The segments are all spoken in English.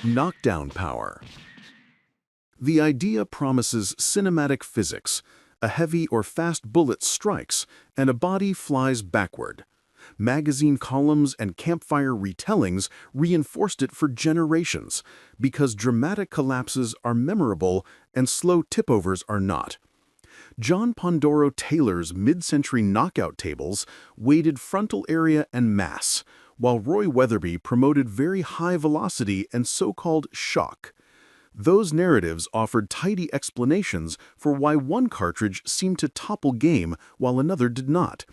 Knockdown power. The idea promises cinematic physics. A heavy or fast bullet strikes, and a body flies backward. Magazine columns and campfire retellings reinforced it for generations, because dramatic collapses are memorable and slow tipovers are not. John Pandoro Taylor's mid-century knockout tables weighted frontal area and mass, while Roy Weatherby promoted very high velocity and so-called shock. Those narratives offered tidy explanations for why one cartridge seemed to topple game while another did not.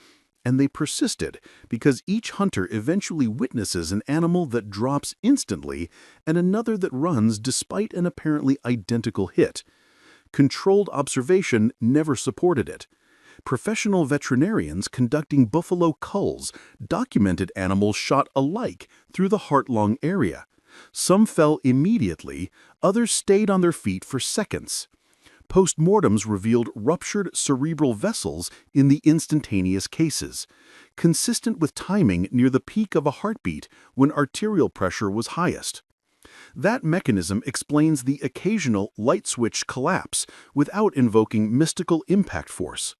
And they persisted because each hunter eventually witnesses an animal that drops instantly and another that runs despite an apparently identical hit. Controlled observation never supported it. Professional veterinarians conducting buffalo culls documented animals shot alike through the heart-lung area. Some fell immediately, others stayed on their feet for seconds. Postmortems revealed ruptured cerebral vessels in the instantaneous cases, consistent with timing near the peak of a heartbeat when arterial pressure was highest. That mechanism explains the occasional light-switch collapse without invoking mystical impact force.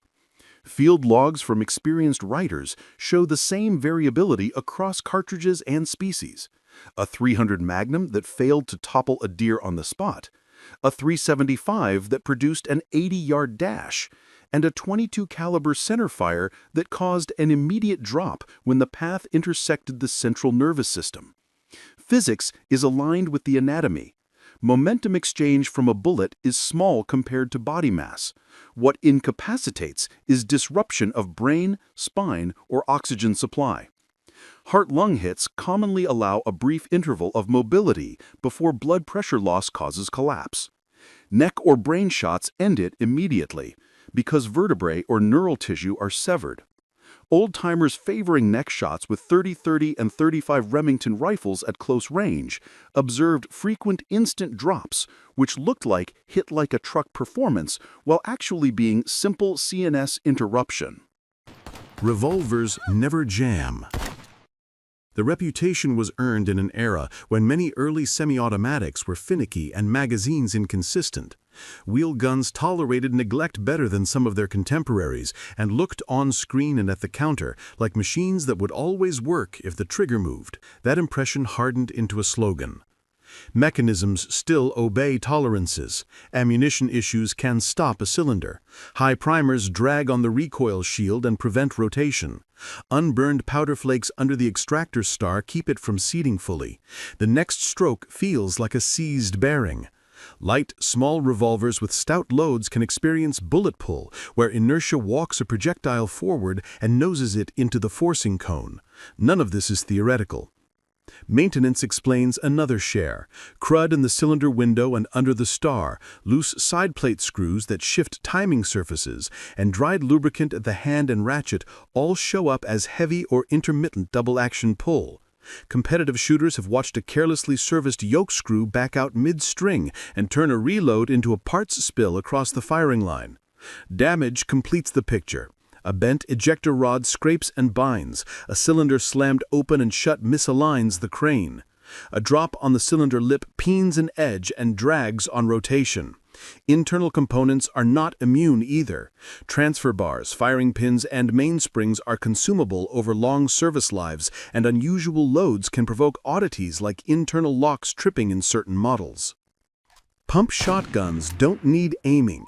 Field logs from experienced writers show the same variability across cartridges and species. A .300 Magnum that failed to topple a deer on the spot, a .375 that produced an 80-yard dash, and a .22 caliber centerfire that caused an immediate drop when the path intersected the central nervous system. Physics is aligned with the anatomy. Momentum exchange from a bullet is small compared to body mass. What incapacitates is disruption of brain, spine, or oxygen supply. Heart-lung hits commonly allow a brief interval of mobility before blood pressure loss causes collapse. Neck or brain shots end it immediately because vertebrae or neural tissue are severed. Old-timers favoring neck shots with .30-30 and .35 Remington rifles at close range observed frequent instant drops, which looked like hit-like-a-truck performance while actually being simple CNS interruption. Revolvers never jam. The reputation was earned in an era when many early semi-automatics were finicky and magazines inconsistent. Wheel guns tolerated neglect better than some of their contemporaries and looked on screen and at the counter like machines that would always work if the trigger moved. That impression hardened into a slogan. Mechanisms still obey tolerances. Ammunition issues can stop a cylinder. High primers drag on the recoil shield and prevent rotation. Unburned powder flakes under the extractor star keep it from seating fully. The next stroke feels like a seized bearing. Light, small revolvers with stout loads can experience bullet pull, where inertia walks a projectile forward and noses it into the forcing cone. None of this is theoretical. Maintenance explains another share. Crud in the cylinder window and under the star, loose side plate screws that shift timing surfaces, and dried lubricant at the hand and ratchet all show up as heavy or intermittent double-action pull. Competitive shooters have watched a carelessly serviced yoke screw back out mid-string and turn a reload into a parts spill across the firing line. Damage completes the picture. A bent ejector rod scrapes and binds. A cylinder slammed open and shut misaligns the crane. A drop on the cylinder lip peens an edge and drags on rotation. Internal components are not immune either. Transfer bars, firing pins, and mainsprings are consumable over long service lives, and unusual loads can provoke oddities like internal locks tripping in certain models. Pump shotguns don't need aiming.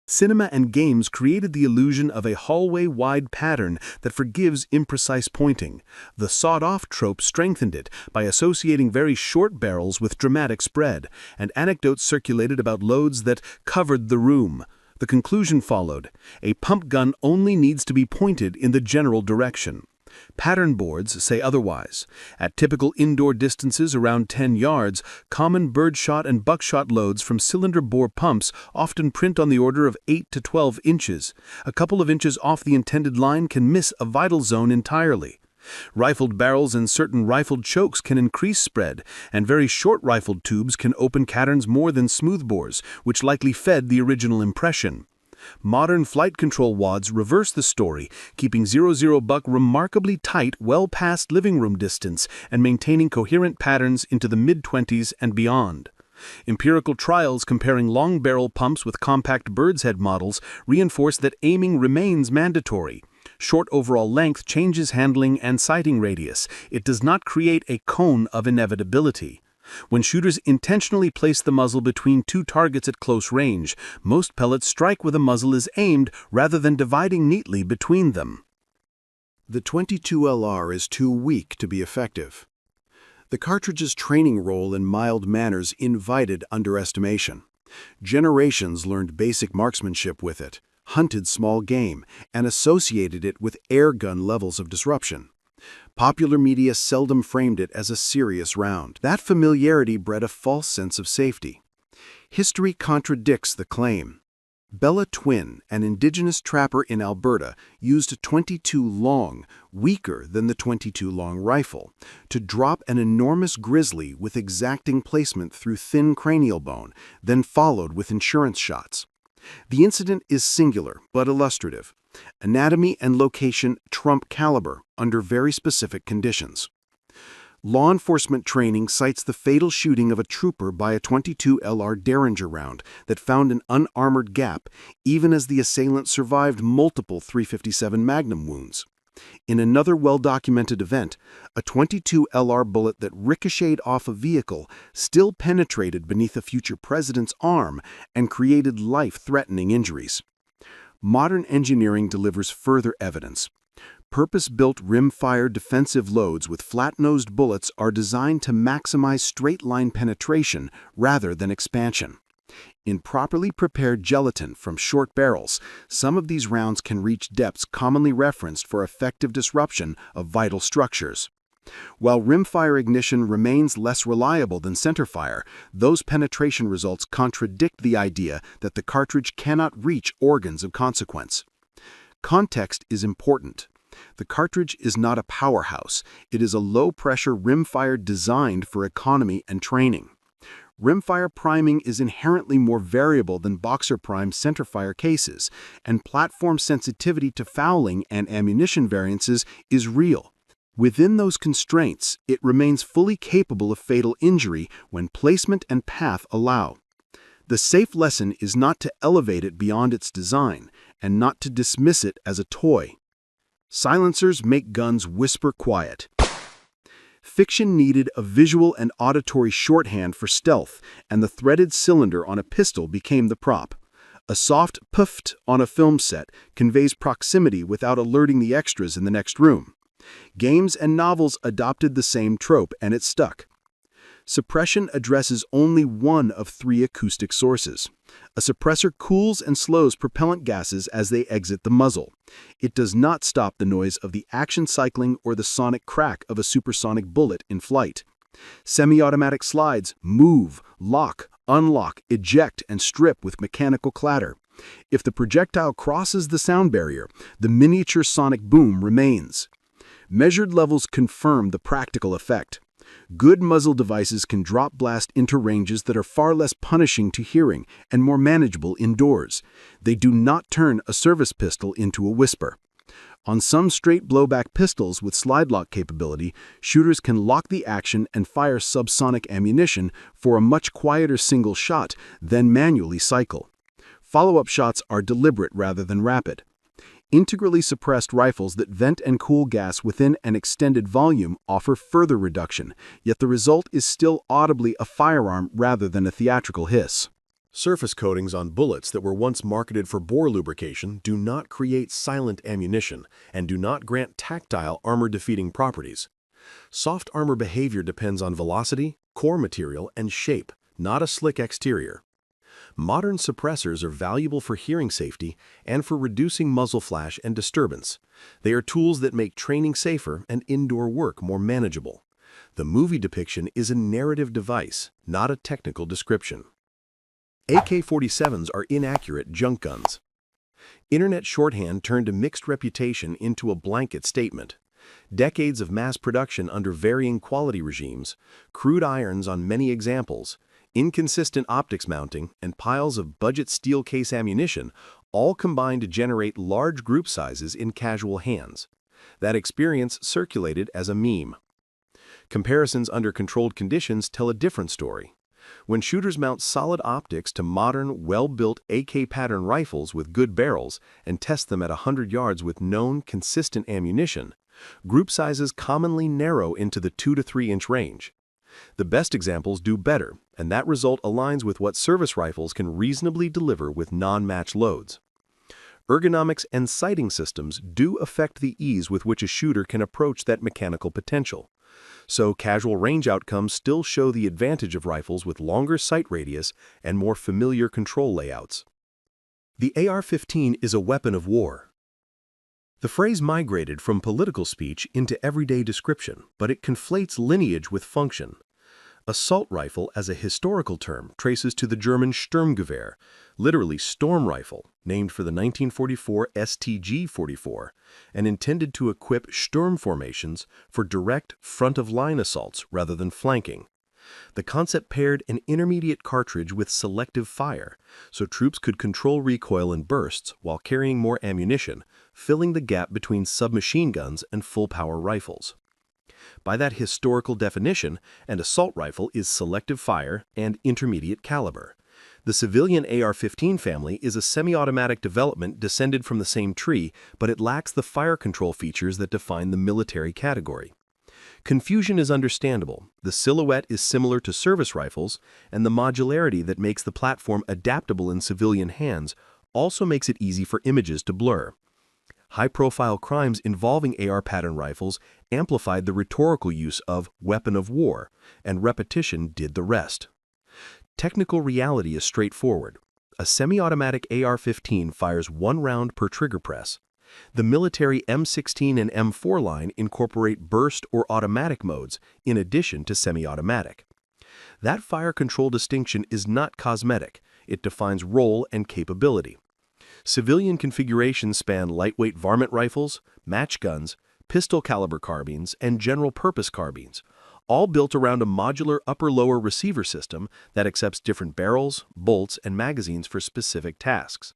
Cinema and games created the illusion of a hallway-wide pattern that forgives imprecise pointing. The sawed-off trope strengthened it by associating very short barrels with dramatic spread, and anecdotes circulated about loads that covered the room. The conclusion followed. A pump gun only needs to be pointed in the general direction. Pattern boards say otherwise. At typical indoor distances around 10 yards, common birdshot and buckshot loads from cylinder bore pumps often print on the order of 8 to 12 inches. A couple of inches off the intended line can miss a vital zone entirely. Rifled barrels and certain rifled chokes can increase spread, and very short rifled tubes can open patterns more than smoothbores, which likely fed the original impression. Modern flight control wads reverse the story, keeping 00 buck remarkably tight well past living room distance and maintaining coherent patterns into the mid-20s and beyond. Empirical trials comparing long barrel pumps with compact bird's head models reinforce that aiming remains mandatory. Short overall length changes handling and sighting radius. It does not create a cone of inevitability. When shooters intentionally place the muzzle between two targets at close range, most pellets strike where the muzzle is aimed rather than dividing neatly between them. The .22 LR is too weak to be effective. The cartridge's training role in mild manners invited underestimation. Generations learned basic marksmanship with it, hunted small game, and associated it with air gun levels of disruption. Popular media seldom framed it as a serious round. That familiarity bred a false sense of safety. History contradicts the claim. Bella Twin, an indigenous trapper in Alberta, used a .22 long, weaker than the .22 long rifle, to drop an enormous grizzly with exacting placement through thin cranial bone, then followed with insurance shots. The incident is singular but illustrative. Anatomy and location trump caliber under very specific conditions. Law enforcement training cites the fatal shooting of a trooper by a .22 LR Derringer round that found an unarmored gap even as the assailant survived multiple .357 Magnum wounds. In another well-documented event, a .22 LR bullet that ricocheted off a vehicle still penetrated beneath a future president's arm and created life-threatening injuries. Modern engineering delivers further evidence. Purpose-built rim-fire defensive loads with flat-nosed bullets are designed to maximize straight-line penetration rather than expansion. In properly prepared gelatin from short barrels, some of these rounds can reach depths commonly referenced for effective disruption of vital structures. While rimfire ignition remains less reliable than centerfire, those penetration results contradict the idea that the cartridge cannot reach organs of consequence. Context is important. The cartridge is not a powerhouse. It is a low-pressure rimfire designed for economy and training. Rimfire priming is inherently more variable than boxer-prime centerfire cases, and platform sensitivity to fouling and ammunition variances is real. Within those constraints, it remains fully capable of fatal injury when placement and path allow. The safe lesson is not to elevate it beyond its design, and not to dismiss it as a toy. Silencers make guns whisper quiet. Fiction needed a visual and auditory shorthand for stealth, and the threaded cylinder on a pistol became the prop. A soft puffed on a film set conveys proximity without alerting the extras in the next room. Games and novels adopted the same trope, and it stuck. Suppression addresses only one of three acoustic sources. A suppressor cools and slows propellant gases as they exit the muzzle. It does not stop the noise of the action cycling or the sonic crack of a supersonic bullet in flight. Semi-automatic slides move, lock, unlock, eject, and strip with mechanical clatter. If the projectile crosses the sound barrier, the miniature sonic boom remains. Measured levels confirm the practical effect. Good muzzle devices can drop blast into ranges that are far less punishing to hearing and more manageable indoors. They do not turn a service pistol into a whisper. On some straight blowback pistols with slide lock capability, shooters can lock the action and fire subsonic ammunition for a much quieter single shot, then manually cycle. Follow-up shots are deliberate rather than rapid. Integrally suppressed rifles that vent and cool gas within an extended volume offer further reduction, yet the result is still audibly a firearm rather than a theatrical hiss. Surface coatings on bullets that were once marketed for bore lubrication do not create silent ammunition and do not grant tactile armor-defeating properties. Soft armor behavior depends on velocity, core material, and shape, not a slick exterior. Modern suppressors are valuable for hearing safety and for reducing muzzle flash and disturbance. They are tools that make training safer and indoor work more manageable. The movie depiction is a narrative device, not a technical description. AK-47s are inaccurate junk guns. Internet shorthand turned a mixed reputation into a blanket statement. Decades of mass production under varying quality regimes, crude irons on many examples, inconsistent optics mounting, and piles of budget steel case ammunition all combine to generate large group sizes in casual hands. That experience circulated as a meme. Comparisons under controlled conditions tell a different story. When shooters mount solid optics to modern, well-built AK pattern rifles with good barrels and test them at 100 yards with known, consistent ammunition, group sizes commonly narrow into the 2 to 3 inch range. The best examples do better, and that result aligns with what service rifles can reasonably deliver with non-match loads. Ergonomics and sighting systems do affect the ease with which a shooter can approach that mechanical potential. So casual range outcomes still show the advantage of rifles with longer sight radius and more familiar control layouts. The AR-15 is a weapon of war. The phrase migrated from political speech into everyday description, but it conflates lineage with function. Assault rifle, as a historical term, traces to the German Sturmgewehr, literally storm rifle, named for the 1944 STG-44, and intended to equip Sturm formations for direct front-of-line assaults rather than flanking. The concept paired an intermediate cartridge with selective fire, so troops could control recoil in bursts while carrying more ammunition, filling the gap between submachine guns and full-power rifles. By that historical definition, an assault rifle is selective fire and intermediate caliber. The civilian AR-15 family is a semi-automatic development descended from the same tree, but it lacks the fire control features that define the military category. Confusion is understandable. The silhouette is similar to service rifles, and the modularity that makes the platform adaptable in civilian hands also makes it easy for images to blur. High-profile crimes involving AR pattern rifles amplified the rhetorical use of weapon of war, and repetition did the rest. Technical reality is straightforward. A semi-automatic AR-15 fires 1 round per trigger press. The military M16 and M4 line incorporate burst or automatic modes in addition to semi-automatic. That fire control distinction is not cosmetic. It defines role and capability. Civilian configurations span lightweight varmint rifles, match guns, pistol-caliber carbines, and general-purpose carbines, all built around a modular upper-lower receiver system that accepts different barrels, bolts, and magazines for specific tasks.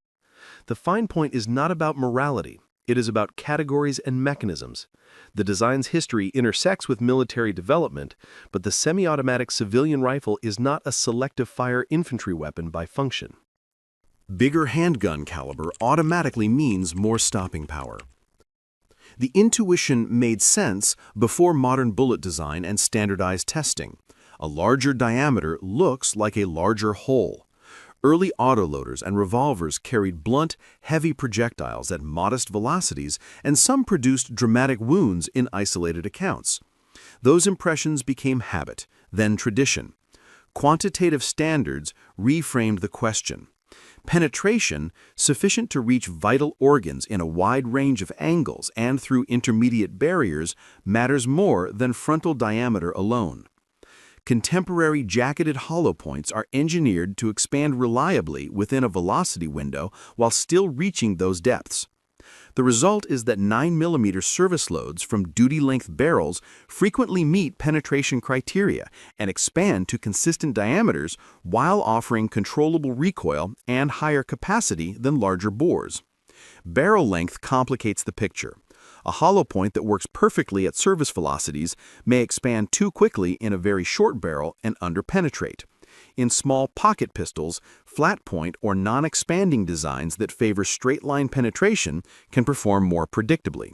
The fine point is not about morality. It is about categories and mechanisms. The design's history intersects with military development, but the semi-automatic civilian rifle is not a selective fire infantry weapon by function. Bigger handgun caliber automatically means more stopping power. The intuition made sense before modern bullet design and standardized testing. A larger diameter looks like a larger hole. Early autoloaders and revolvers carried blunt, heavy projectiles at modest velocities, and some produced dramatic wounds in isolated accounts. Those impressions became habit, then tradition. Quantitative standards reframed the question. Penetration, sufficient to reach vital organs in a wide range of angles and through intermediate barriers, matters more than frontal diameter alone. Contemporary jacketed hollow points are engineered to expand reliably within a velocity window while still reaching those depths. The result is that 9mm service loads from duty-length barrels frequently meet penetration criteria and expand to consistent diameters while offering controllable recoil and higher capacity than larger bores. Barrel length complicates the picture. A hollow point that works perfectly at service velocities may expand too quickly in a very short barrel and underpenetrate. In small pocket pistols, flat point or non-expanding designs that favor straight-line penetration can perform more predictably.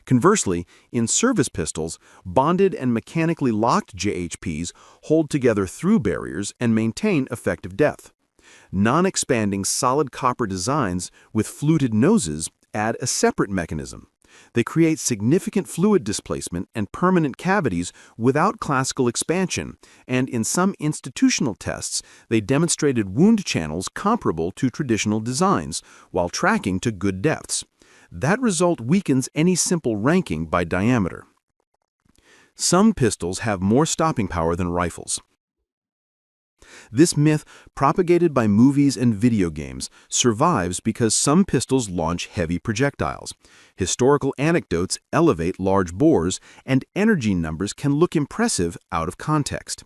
Conversely, in service pistols, bonded and mechanically locked JHPs hold together through barriers and maintain effective depth. Non-expanding solid copper designs with fluted noses add a separate mechanism. They create significant fluid displacement and permanent cavities without classical expansion, and in some institutional tests, they demonstrated wound channels comparable to traditional designs, while tracking to good depths. That result weakens any simple ranking by diameter. Some pistols have more stopping power than rifles. This myth, propagated by movies and video games, survives because some pistols launch heavy projectiles. Historical anecdotes elevate large bores, and energy numbers can look impressive out of context.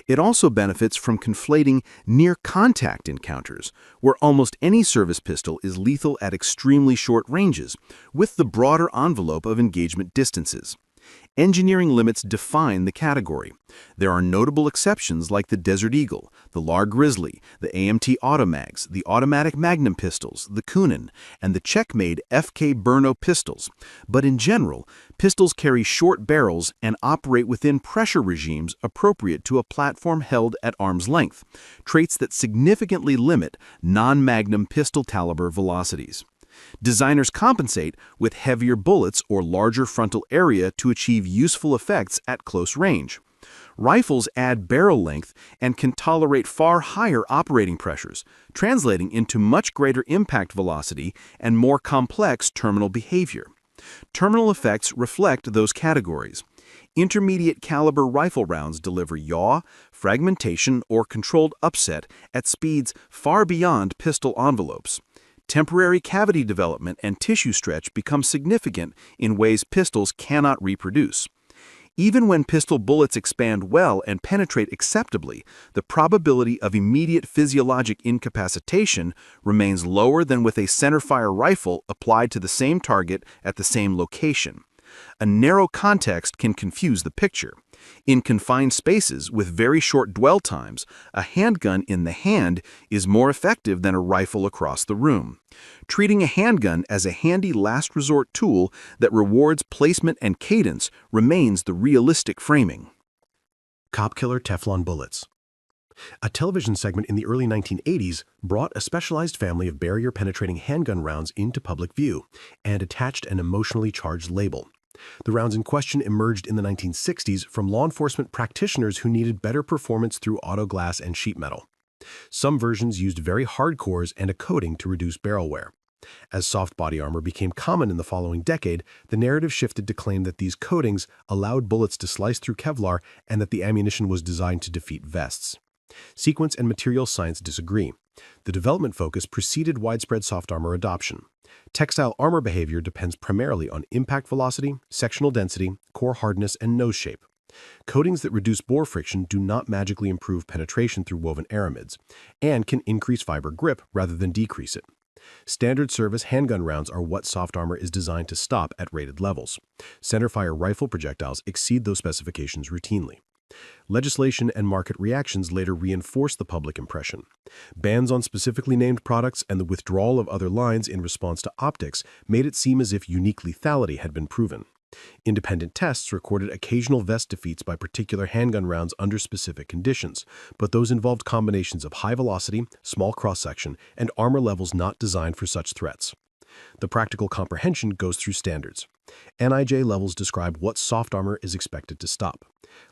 It also benefits from conflating near-contact encounters, where almost any service pistol is lethal at extremely short ranges, with the broader envelope of engagement distances. Engineering limits define the category. There are notable exceptions like the Desert Eagle, the Lar Grizzly, the AMT Automags, the automatic Magnum pistols, the Kunin, and the Czech-made FK Brno pistols. But in general, pistols carry short barrels and operate within pressure regimes appropriate to a platform held at arm's length, traits that significantly limit non-Magnum pistol caliber velocities. Designers compensate with heavier bullets or larger frontal area to achieve useful effects at close range. Rifles add barrel length and can tolerate far higher operating pressures, translating into much greater impact velocity and more complex terminal behavior. Terminal effects reflect those categories. Intermediate caliber rifle rounds deliver yaw, fragmentation, or controlled upset at speeds far beyond pistol envelopes. Temporary cavity development and tissue stretch become significant in ways pistols cannot reproduce. Even when pistol bullets expand well and penetrate acceptably, the probability of immediate physiologic incapacitation remains lower than with a centerfire rifle applied to the same target at the same location. A narrow context can confuse the picture. In confined spaces with very short dwell times, a handgun in the hand is more effective than a rifle across the room. Treating a handgun as a handy last resort tool that rewards placement and cadence remains the realistic framing. Cop killer Teflon bullets. A television segment in the early 1980s brought a specialized family of barrier-penetrating handgun rounds into public view and attached an emotionally charged label. The rounds in question emerged in the 1960s from law enforcement practitioners who needed better performance through auto glass and sheet metal. Some versions used very hard cores and a coating to reduce barrel wear. As soft body armor became common in the following decade, the narrative shifted to claim that these coatings allowed bullets to slice through Kevlar and that the ammunition was designed to defeat vests. Sequence and material science disagree. The development focus preceded widespread soft armor adoption. Textile armor behavior depends primarily on impact velocity, sectional density, core hardness, and nose shape. Coatings that reduce bore friction do not magically improve penetration through woven aramids, and can increase fiber grip rather than decrease it. Standard service handgun rounds are what soft armor is designed to stop at rated levels. Centerfire rifle projectiles exceed those specifications routinely. Legislation and market reactions later reinforced the public impression. Bans on specifically named products and the withdrawal of other lines in response to optics made it seem as if unique lethality had been proven. Independent tests recorded occasional vest defeats by particular handgun rounds under specific conditions, but those involved combinations of high velocity, small cross-section, and armor levels not designed for such threats. The practical comprehension goes through standards. NIJ levels describe what soft armor is expected to stop.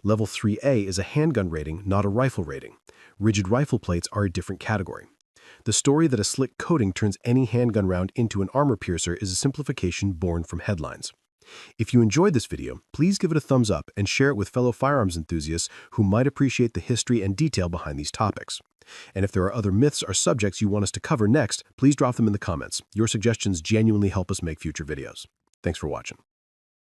Level 3A is a handgun rating, not a rifle rating. Rigid rifle plates are a different category. The story that a slick coating turns any handgun round into an armor piercer is a simplification born from headlines. If you enjoyed this video, please give it a thumbs up and share it with fellow firearms enthusiasts who might appreciate the history and detail behind these topics. And if there are other myths or subjects you want us to cover next, please drop them in the comments. Your suggestions genuinely help us make future videos. Thanks for watching.